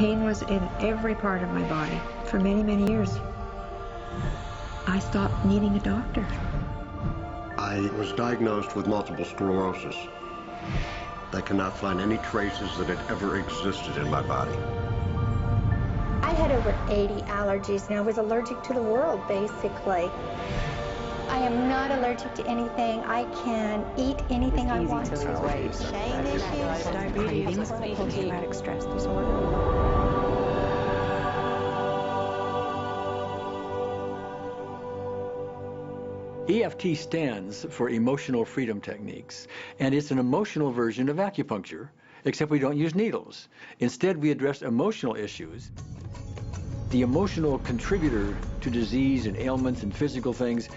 pain was in every part of my body for many, many years. I stopped needing a doctor. I was diagnosed with multiple sclerosis. They cannot find any traces that it ever existed in my body. I had over 80 allergies, and I was allergic to the world, basically. I am not allergic to anything. I can eat anything I want to. Shame issues, Diabetes, post-traumatic stress disorder. EFT stands for Emotional Freedom Techniques, and it's an emotional version of acupuncture, except we don't use needles. Instead, we address emotional issues. The emotional contributor to disease and ailments and physical things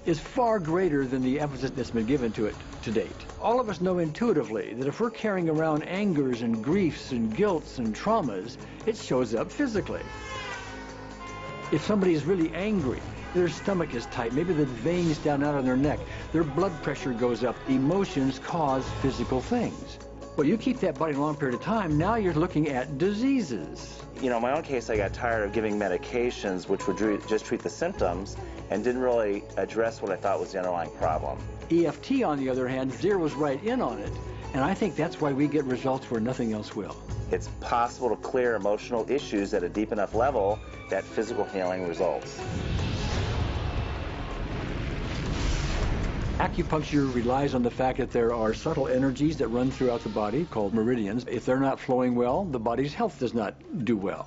is far greater than the emphasis that's been given to it to date. All of us know intuitively that if we're carrying around angers and griefs and guilts and traumas, it shows up physically. If somebody is really angry, their stomach is tight, maybe the veins down out of their neck, their blood pressure goes up, emotions cause physical things. Well, you keep that body a long period of time, now you're looking at diseases. You know, in my own case, I got tired of giving medications which would just treat the symptoms and didn't really address what I thought was the underlying problem. EFT, on the other hand, zeroes right in on it, and I think that's why we get results where nothing else will. It's possible to clear emotional issues at a deep enough level that physical healing results. Acupuncture relies on the fact that there are subtle energies that run throughout the body called meridians. If they're not flowing well, the body's health does not do well.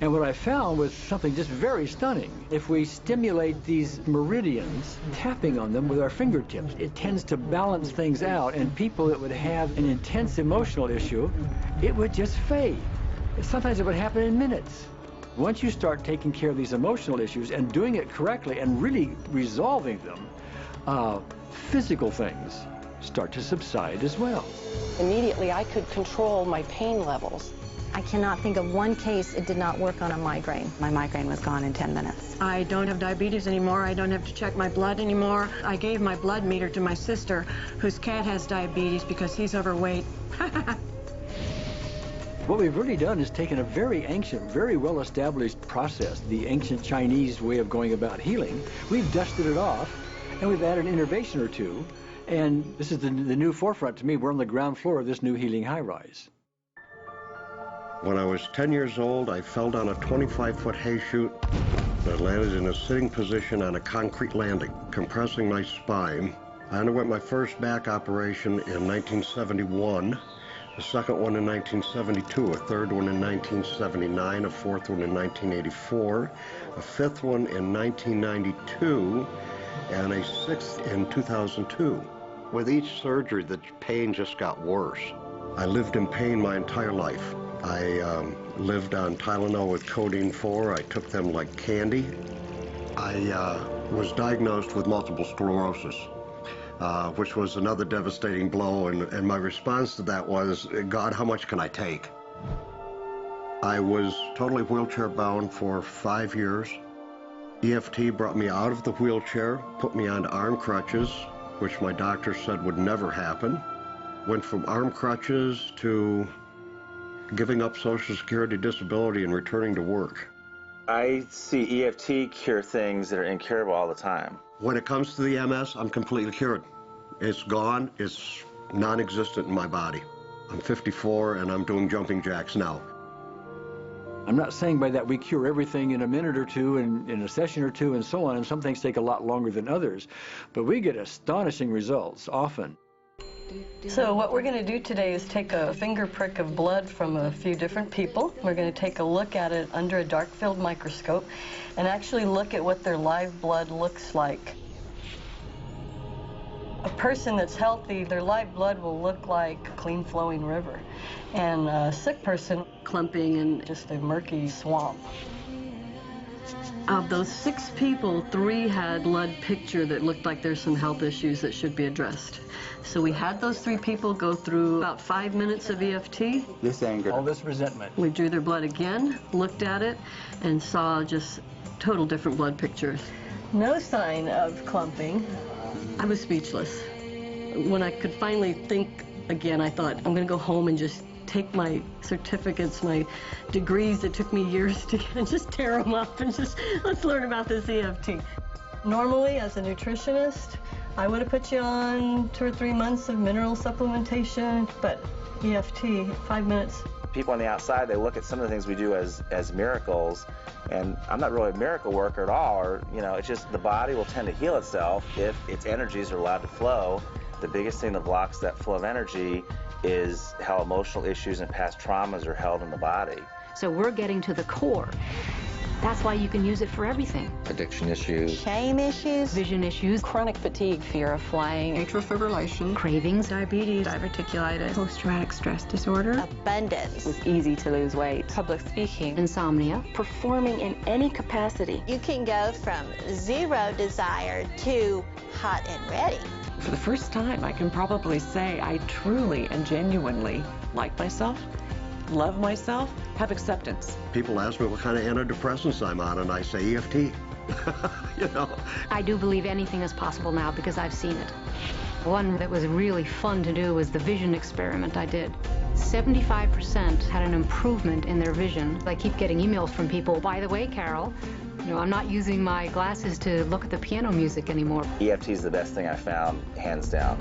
And what I found was something just very stunning. If we stimulate these meridians, tapping on them with our fingertips, it tends to balance things out, and people that would have an intense emotional issue, it would just fade. Sometimes it would happen in minutes. Once you start taking care of these emotional issues and doing it correctly and really resolving them, physical things start to subside as well. Immediately, I could control my pain levels. I cannot think of one case it did not work on a migraine. My migraine was gone in 10 minutes. I don't have diabetes anymore. I don't have to check my blood anymore. I gave my blood meter to my sister, whose cat has diabetes because he's overweight. What we've really done is taken a very ancient, very well-established process, the ancient Chinese way of going about healing. We've dusted it off, and we've added an innovation or two, and this is the new forefront to me. We're on the ground floor of this new healing high-rise. When I was 10 years old, I fell down a 25-foot hay chute. I landed in a sitting position on a concrete landing, compressing my spine. I underwent my first back operation in 1971, a second one in 1972, a third one in 1979, a fourth one in 1984, a fifth one in 1992, and a sixth in 2002. With each surgery, the pain just got worse. I lived in pain my entire life. I lived on Tylenol with codeine 4. I took them like candy. I was diagnosed with multiple sclerosis, which was another devastating blow, and my response to that was, God, how much can I take? I was totally wheelchair bound for 5 years. EFT brought me out of the wheelchair, put me on arm crutches, which my doctor said would never happen. Went from arm crutches to giving up Social Security disability and returning to work. I see EFT cure things that are incurable all the time. When it comes to the MS, I'm completely cured. It's gone. It's non-existent in my body. I'm 54 and I'm doing jumping jacks now. I'm not saying by that we cure everything in a minute or two and in a session or two and so on, and some things take a lot longer than others, but we get astonishing results often. So what we're going to do today is take a finger prick of blood from a few different people. We're going to take a look at it under a dark field microscope and actually look at what their live blood looks like. A person that's healthy, their live blood will look like a clean flowing river, and a sick person, clumping in just a murky swamp. Of those 6 people, 3 had blood picture that looked like there's some health issues that should be addressed. So we had those 3 people go through about 5 minutes of EFT. This anger. All this resentment. We drew their blood again, looked at it, and saw just total different blood pictures. No sign of clumping. I was speechless. When I could finally think again, I thought, I'm going to go home and just take my certificates, my degrees that took me years to get, and just tear them up and just, let's learn about this EFT. Normally, as a nutritionist, I would have put you on 2 or 3 months of mineral supplementation, but EFT, 5 minutes. People on the outside, they look at some of the things we do as miracles, and I'm not really a miracle worker at all, or, you know, it's just the body will tend to heal itself if its energies are allowed to flow. The biggest thing that blocks that flow of energy is how emotional issues and past traumas are held in the body. So we're getting to the core. That's why you can use it for everything. Addiction issues. Shame issues. Vision issues. Chronic fatigue, fear of flying, Atrial fibrillation. Cravings. Diabetes. Diverticulitis. Post-traumatic stress disorder. Abundance. it's easy to lose weight, Public speaking. Insomnia. performing in any capacity. You can go from 0 desire to hot and ready. For the first time, I can probably say I truly and genuinely like myself, love myself, have acceptance. People ask me what kind of antidepressants I'm on, and I say EFT. You know. I do believe anything is possible now because I've seen it. One that was really fun to do was the vision experiment I did. 75% had an improvement in their vision. I keep getting emails from people, by the way, Carol, you know, I'm not using my glasses to look at the piano music anymore. EFT is the best thing I found, hands down.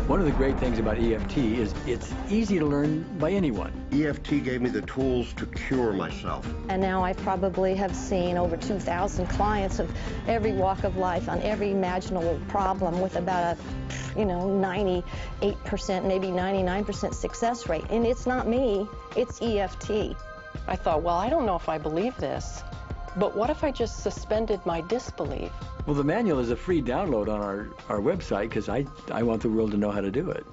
One of the great things about EFT is it's easy to learn by anyone. EFT gave me the tools to cure myself. And now I probably have seen over 2,000 clients of every walk of life on every imaginable problem with about a, 98%, maybe 99% success rate. And it's not me, it's EFT. I thought, well, I don't know if I believe this, but what if I just suspended my disbelief? Well, the manual is a free download on our website because I want the world to know how to do it.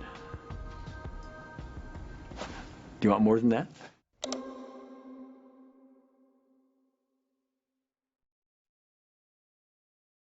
Do you want more than that?